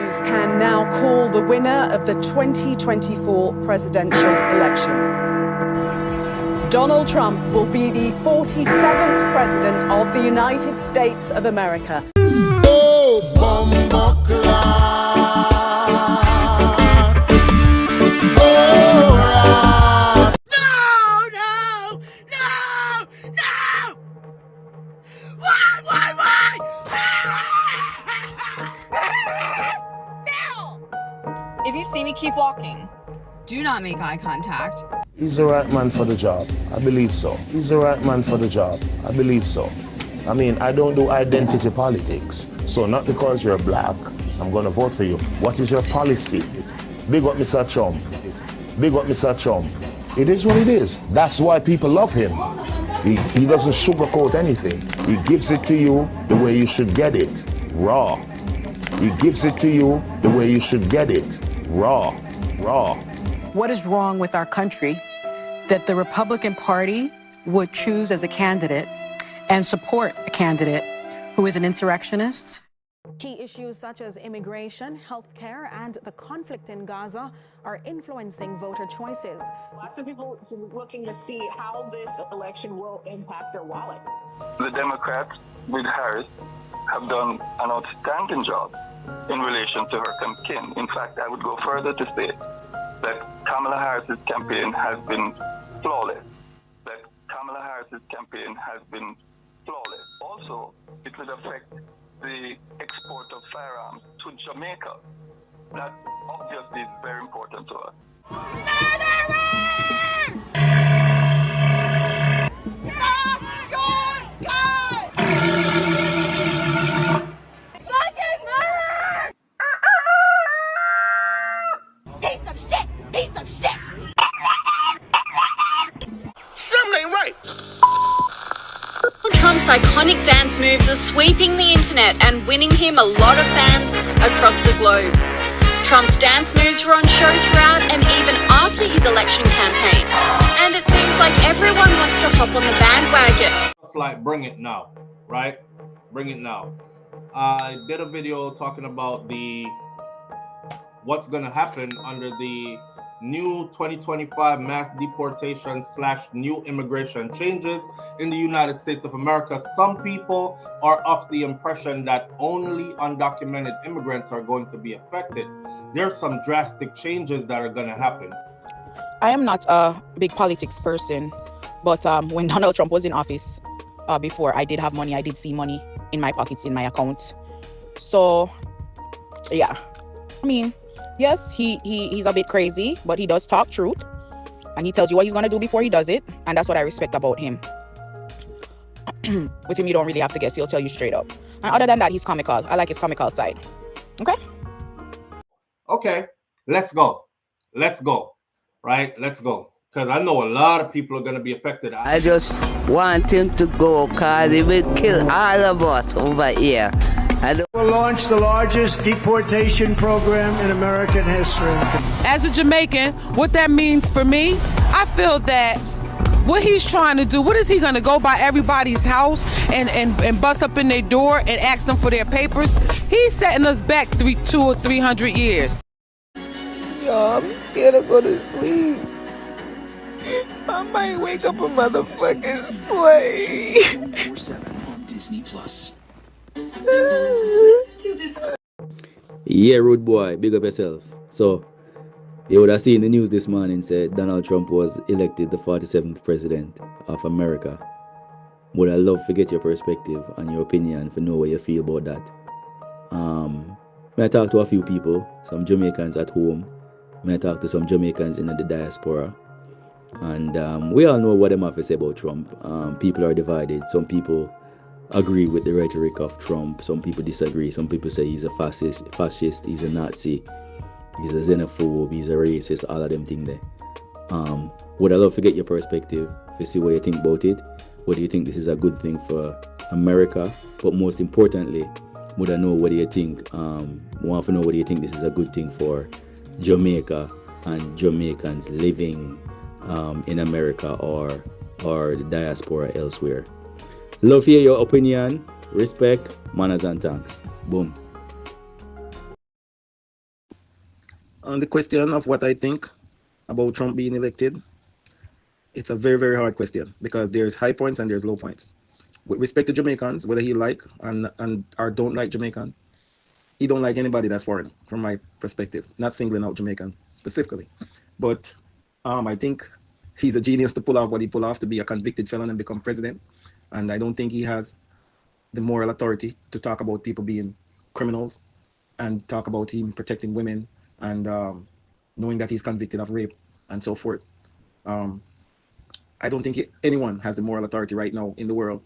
News can now call the winner of the 2024 presidential election. Donald Trump will be the 47th president of the United States of America. Oh, bomba clot. Oh, no! Why? If you see me, keep walking. Do not make eye contact. He's the right man for the job. I believe so. He's the right man for the job. I believe so. I mean, I don't do identity politics. So not because you're black, I'm going to vote for you. What is your policy? Big up Mr. Trump. Big up Mr. Trump. It is what it is. That's why people love him. He doesn't sugarcoat anything. He gives it to you the way you should get it, raw. He gives it to you the way you should get it, raw. What is wrong with our country that the Republican Party would choose as a candidate and support a candidate who is an insurrectionist? Key issues such as immigration, healthcare, and the conflict in Gaza are influencing voter choices. Lots of people looking to see how this election will impact their wallets. The Democrats, with Harris, have done an outstanding job in relation to her campaign. In fact, I would go further to say that Kamala Harris's campaign has been flawless. Also, it would affect the export of firearms to Jamaica. That obviously is very important to us. Piece of shit! Something ain't right. Trump's iconic dance moves are sweeping the internet and winning him a lot of fans across the globe. Trump's dance moves were on show throughout and even after his election campaign. And it seems like everyone wants to hop on the bandwagon. Just like bring it now, right? Bring it now. I did a video talking about what's gonna happen under the new 2025 mass deportation / new immigration changes in the United States of America. Some people are of the impression that only undocumented immigrants are going to be affected. There's some drastic changes that are going to happen. I am not a big politics person, but when Donald Trump was in office before, I did have money. I did see money in my pockets, in my account. So, yeah, I mean, yes, he's a bit crazy, but he does talk truth. And he tells you what he's going to do before he does it. And that's what I respect about him. With him, you don't really have to guess. He'll tell you straight up. And other than that, he's comical. I like his comical side. Okay, let's go. Right? Let's go. Because I know a lot of people are going to be affected. I just want him to go because he will kill all of us over here. We'll launch the largest deportation program in American history. As a Jamaican, what that means for me, I feel that what he's trying to do, what is he going to go by everybody's house and bust up in their door and ask them for their papers? He's setting us back 200 or 300 years. Yo, I'm scared to go to sleep. I might wake up a motherfucking slave. Disney Plus. Yeah, rude boy, big up yourself. So, you would have seen the news this morning said Donald Trump was elected the 47th president of America. Would I love to get your perspective and your opinion to know what you feel about that. I talked to a few people, some Jamaicans at home. I talked to some Jamaicans in the diaspora. And we all know what them have to say about Trump. People are divided. Some people agree with the rhetoric of Trump. Some people disagree. Some people say he's a fascist, he's a Nazi, he's a xenophobe, he's a racist, all of them things there. Would I love to get your perspective to see what you think about it. What do you think this is a good thing for America? But most importantly, would I know what do you think? Want to know what do you think this is a good thing for Jamaica and Jamaicans living in America or the diaspora elsewhere. Love to hear your opinion, respect, manners and thanks. Boom. On the question of what I think about Trump being elected, it's a very, very hard question because there's high points and there's low points. With respect to Jamaicans, whether he like and or don't like Jamaicans, he don't like anybody that's foreign, from my perspective. Not singling out Jamaican specifically, but I think he's a genius to pull off what he pulled off, to be a convicted felon and become president. And I don't think he has the moral authority to talk about people being criminals and talk about him protecting women and knowing that he's convicted of rape and so forth. I don't think anyone has the moral authority right now in the world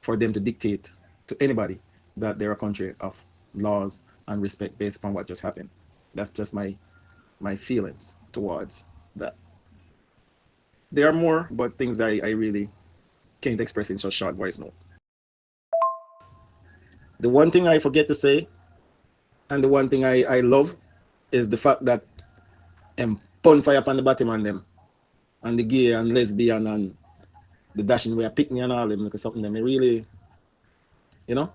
for them to dictate to anybody that they're a country of laws and respect based upon what just happened. That's just my feelings towards that. There are more, but things I really can't express in such short voice note. The one thing I forget to say, and the one thing I love, is the fact that pun fire upon the bottom on them, and the gay and lesbian and the dashing way of picking and all them, look at something that me really, you know,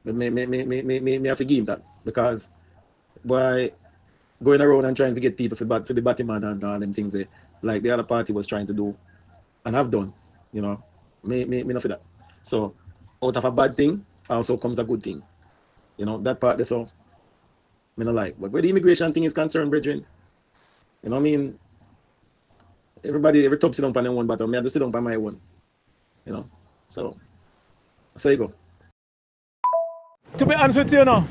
me have to give him that, because by going around and trying to get people for the bottom man and all them things like the other party was trying to do and have done, you know, me not for that. So out of a bad thing also comes a good thing, you know, that part that's all me not like. But where the immigration thing is concerned, brethren, you know what I mean, every top sit down on their one bottom, me have to sit down on my one, you know, so you go. To be honest with you, no.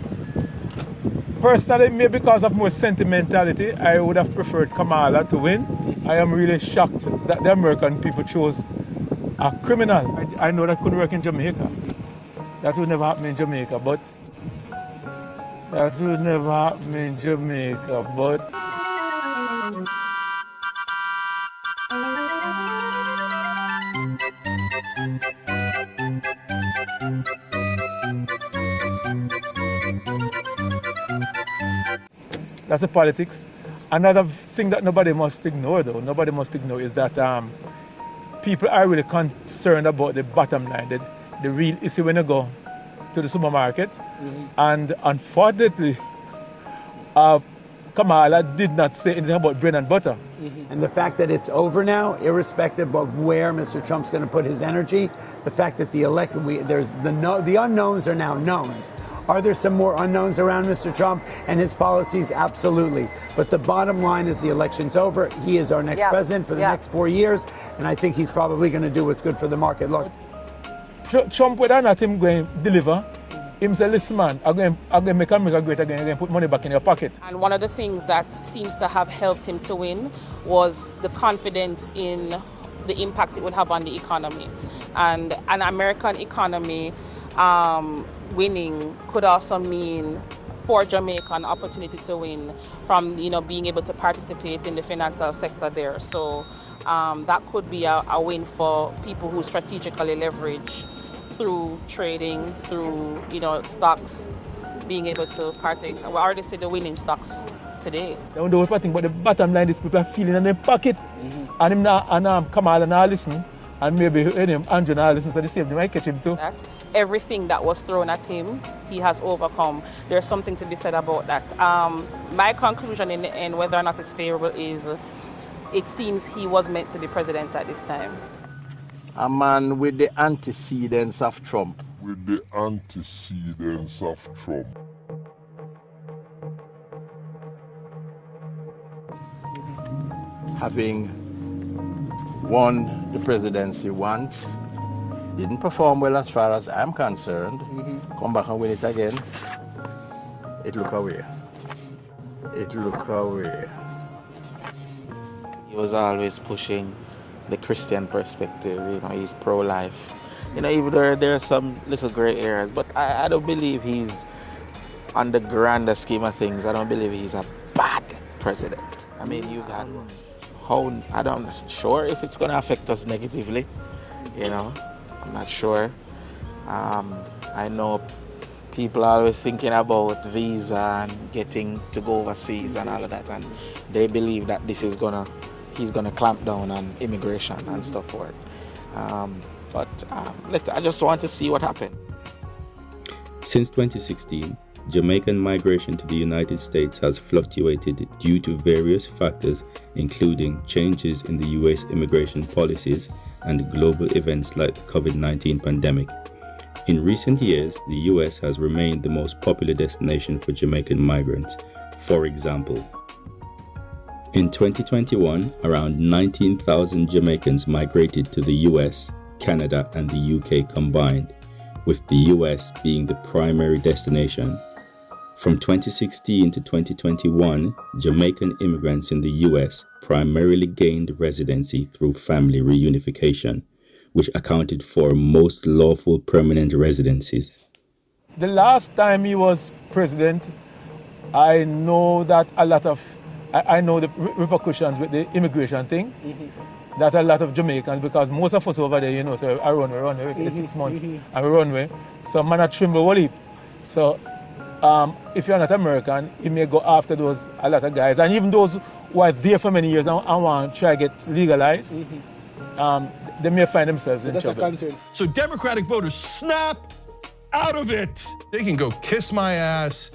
Personally, maybe because of more sentimentality, I would have preferred Kamala to win. I am really shocked that the American people chose a criminal. I know that couldn't work in Jamaica. That would never happen in Jamaica, but that's the politics. Another thing that nobody must ignore, is that people are really concerned about the bottom line, the real issue when you go to the supermarket. Mm-hmm. And unfortunately, Kamala did not say anything about bread and butter. Mm-hmm. And the fact that it's over now, irrespective of where Mr. Trump's going to put his energy, the fact that the unknowns are now knowns. Are there some more unknowns around Mr. Trump and his policies? Absolutely. But the bottom line is the election's over. He is our next president for the next 4 years, and I think he's probably going to do what's good for the market. Look, Trump, whether or not him going to deliver, him say, listen man, I'm going to make America great again, I'm going to put money back in your pocket. And one of the things that seems to have helped him to win was the confidence in the impact it would have on the economy. And an American economy winning could also mean for Jamaica an opportunity to win from being able to participate in the financial sector there. So that could be a win for people who strategically leverage through trading, through stocks, being able to partake. We already see the winning stocks today. They don't know what thing, but the bottom line is people are feeling in their pocket, and him now and Kamala now listen. And maybe Andrew now listens to the same, they might catch him too. Everything that was thrown at him, he has overcome. There's something to be said about that. My conclusion in the end, whether or not it's favorable, is it seems he was meant to be president at this time. A man with the antecedents of Trump. Having won the presidency once, didn't perform well as far as I'm concerned. Come back and win it again. It look away. He was always pushing the Christian perspective. He's pro-life. Even though there are some little gray areas, but I don't believe he's, on the grander scheme of things, I don't believe he's a bad president. I mean, you've had I'm not sure if it's going to affect us negatively, I'm not sure. I know people are always thinking about visa and getting to go overseas and all of that, and they believe that he's gonna clamp down on immigration and stuff for it. I just want to see what happens. Since 2016, Jamaican migration to the United States has fluctuated due to various factors, including changes in the US immigration policies and global events like the COVID-19 pandemic. In recent years, the US has remained the most popular destination for Jamaican migrants. For example, in 2021, around 19,000 Jamaicans migrated to the US, Canada, and the UK combined, with the US being the primary destination. From 2016 to 2021, Jamaican immigrants in the US primarily gained residency through family reunification, which accounted for most lawful permanent residencies. The last time he was president, I know that I know the repercussions with the immigration thing. That a lot of Jamaicans, because most of us over there, so I run every 6 months, and we run away. So man, I tremble whole heap. So if you're not American, you may go after a lot of guys, and even those who are there for many years and want to try to get legalized, they may find themselves in trouble. So Democratic voters, snap out of it. They can go kiss my ass.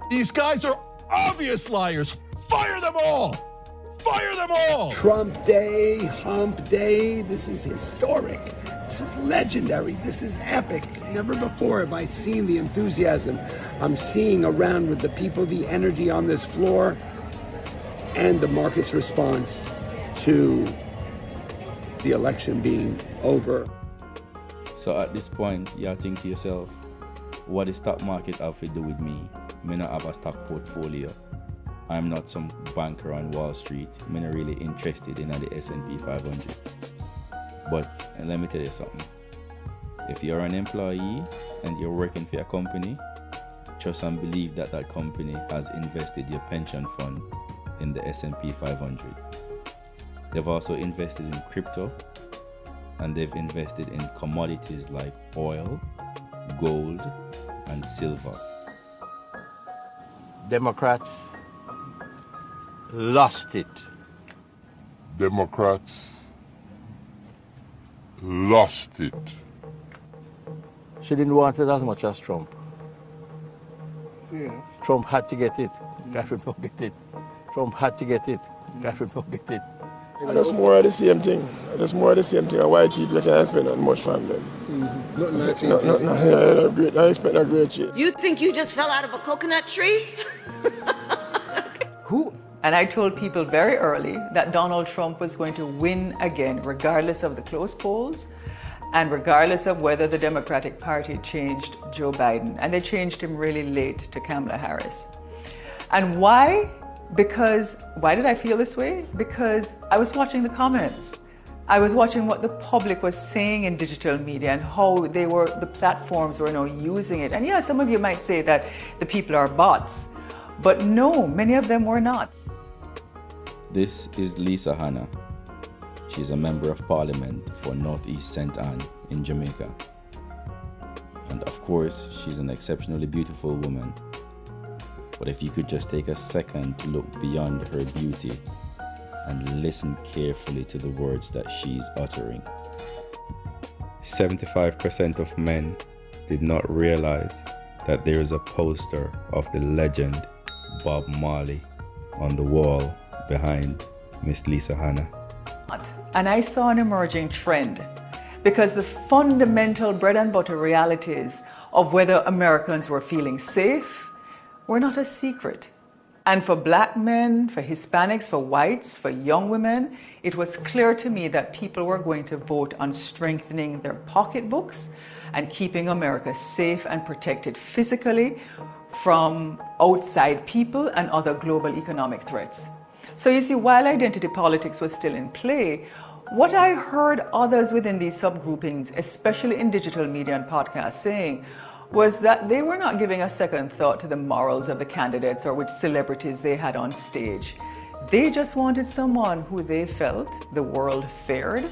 These guys are obvious liars. Fire them all. Fire them all! Trump Day, Hump Day, this is historic. This is legendary. This is epic. Never before have I seen the enthusiasm I'm seeing around with the people, the energy on this floor, and the market's response to the election being over. So at this point, you think to yourself, what the stock market have to do with me? I not have a stock portfolio. I'm not some banker on Wall Street. I'm not really interested in the S&P 500. But let me tell you something. If you're an employee and you're working for a company, trust and believe that that company has invested your pension fund in the S&P 500. They've also invested in crypto, and they've invested in commodities like oil, gold, and silver. Democrats lost it. Democrats lost it. She didn't want it as much as Trump. Yeah. Trump had to get it. Catherine don't get it. Trump had to get it. Catherine don't get it. That's more of the same thing. That's more of the same thing. White people can't spend that much from them. I expect a great change. You think you just fell out of a coconut tree? Who? And I told people very early that Donald Trump was going to win again, regardless of the close polls and regardless of whether the Democratic Party changed Joe Biden. And they changed him really late to Kamala Harris. And why? Why did I feel this way? Because I was watching the comments. I was watching what the public was saying in digital media and how the platforms were now using it. And yeah, some of you might say that the people are bots, but no, many of them were not. This is Lisa Hanna. She's a member of parliament for Northeast St. Anne in Jamaica. And of course, she's an exceptionally beautiful woman. But if you could just take a second to look beyond her beauty and listen carefully to the words that she's uttering. 75% of men did not realize that there is a poster of the legend Bob Marley on the wall behind Miss Lisa Hanna. And I saw an emerging trend because the fundamental bread and butter realities of whether Americans were feeling safe were not a secret. And for black men, for Hispanics, for whites, for young women, it was clear to me that people were going to vote on strengthening their pocketbooks and keeping America safe and protected physically from outside people and other global economic threats. So you see, while identity politics was still in play, what I heard others within these subgroupings, especially in digital media and podcasts, saying was that they were not giving a second thought to the morals of the candidates or which celebrities they had on stage. They just wanted someone who they felt the world feared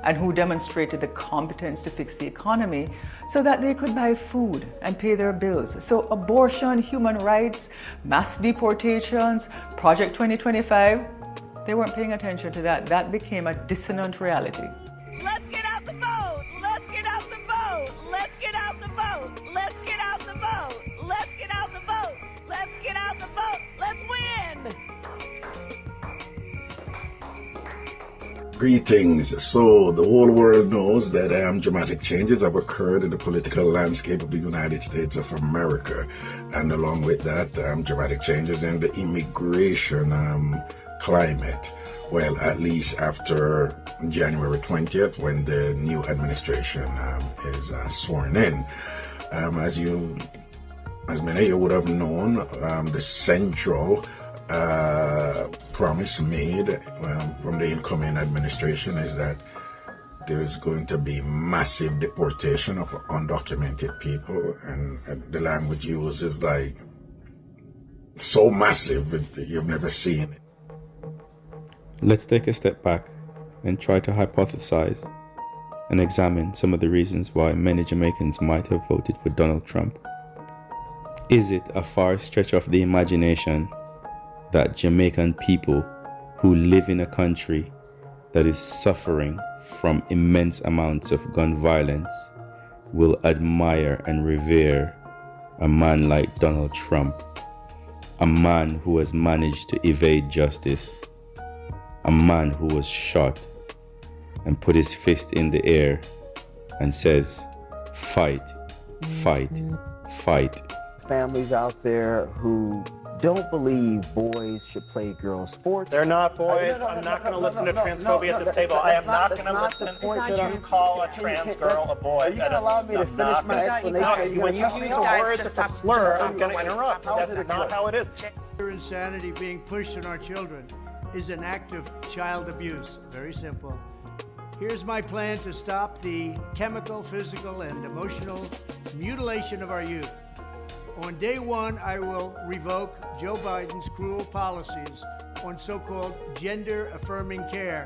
and who demonstrated the competence to fix the economy so that they could buy food and pay their bills. So abortion, human rights, mass deportations, Project 2025, they weren't paying attention to that. That became a dissonant reality. Let's get out the vote! Let's get out the vote! Let's get out the vote! Let's get out the vote! Let's get out Greetings. So the whole world knows that dramatic changes have occurred in the political landscape of the United States of America. And along with that, dramatic changes in the immigration climate. Well, at least after January 20th, when the new administration is sworn in. As many of you would have known, the central promise made from the incoming administration is that there's going to be massive deportation of undocumented people, and the language used is like so massive that you've never seen it. Let's take a step back and try to hypothesize and examine some of the reasons why many Jamaicans might have voted for Donald Trump. Is it a far stretch of the imagination that Jamaican people who live in a country that is suffering from immense amounts of gun violence will admire and revere a man like Donald Trump, a man who has managed to evade justice, a man who was shot and put his fist in the air and says, fight, fight, fight. Families out there who don't believe boys should play girls' sports. They're not boys. I'm not going to listen to transphobia at this table. I am not going to listen to you call a trans girl a boy. Are you going to allow me to finish my explanation? When you use a word that's a slur, I'm going to interrupt. That's not how it is. Insanity being pushed on our children is an act of child abuse. Very simple. Here's my plan to stop the chemical, physical, and emotional mutilation of our youth. On day one, I will revoke Joe Biden's cruel policies on so-called gender-affirming care.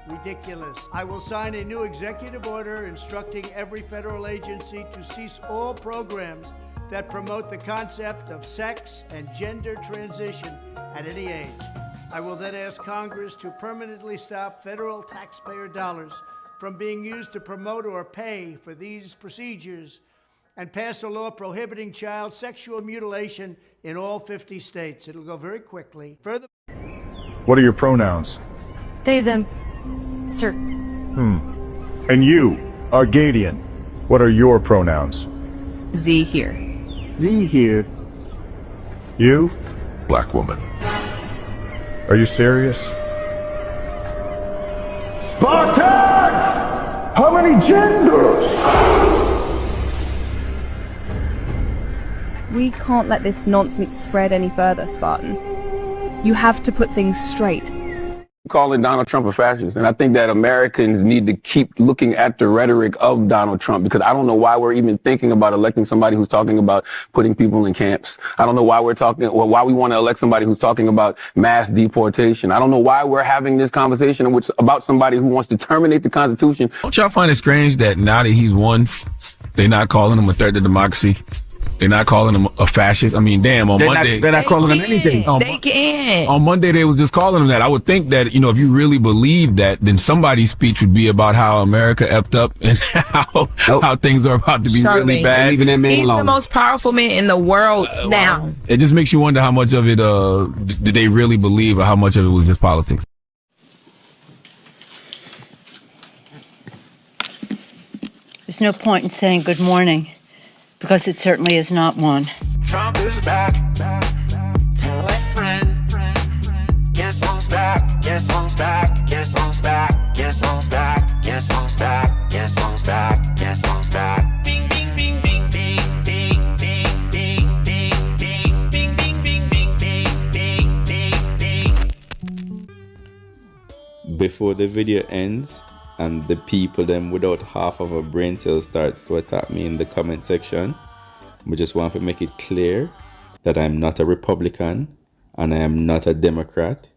Ridiculous. I will sign a new executive order instructing every federal agency to cease all programs that promote the concept of sex and gender transition at any age. I will then ask Congress to permanently stop federal taxpayer dollars from being used to promote or pay for these procedures, and pass a law prohibiting child sexual mutilation in all 50 states. It'll go very quickly. Further. What are your pronouns? They, them, sir. And you, Arcadian, what are your pronouns? Z here. Z here. You? Black woman. Are you serious? Spartans! How many genders? We can't let this nonsense spread any further, Spartan. You have to put things straight. Calling Donald Trump a fascist, and I think that Americans need to keep looking at the rhetoric of Donald Trump, because I don't know why we're even thinking about electing somebody who's talking about putting people in camps. I don't know why why we want to elect somebody who's talking about mass deportation. I don't know why we're having this conversation about somebody who wants to terminate the Constitution. Don't y'all find it strange that now that he's won, they're not calling him a threat to democracy? They're not calling him a fascist. I mean, damn, on Monday. They're not calling him anything. They can. On Monday, they was just calling him that. I would think that, if you really believe that, then somebody's speech would be about how America effed up and how things are about to be really bad. Leaving that man He's alone. the most powerful man in the world now. It just makes you wonder how much of it did they really believe, or how much of it was just politics. There's no point in saying good morning, because it certainly is not one. Trump is back. Tell a friend. Guess who's back? Guess who's back? Guess who's back? Guess who's back? Guess who's back? Guess who's back? Guess who's back? Bing bing bing bing bing bing bing bing bing bing bing bing bing bing bing bing bing. Before the video ends and the people them without half of a brain cell starts to attack me in the comment section, I just want to make it clear that I'm not a Republican and I am not a Democrat.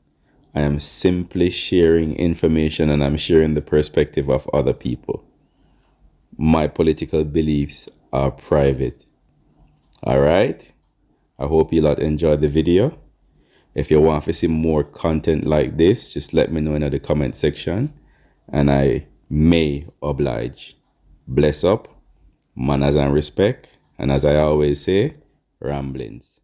I am simply sharing information, and I'm sharing the perspective of other people. My political beliefs are private. Alright? I hope you lot enjoyed the video. If you want to see more content like this, just let me know in the comment section, and I may oblige. Bless up, manners and respect, and as I always say, ramblings.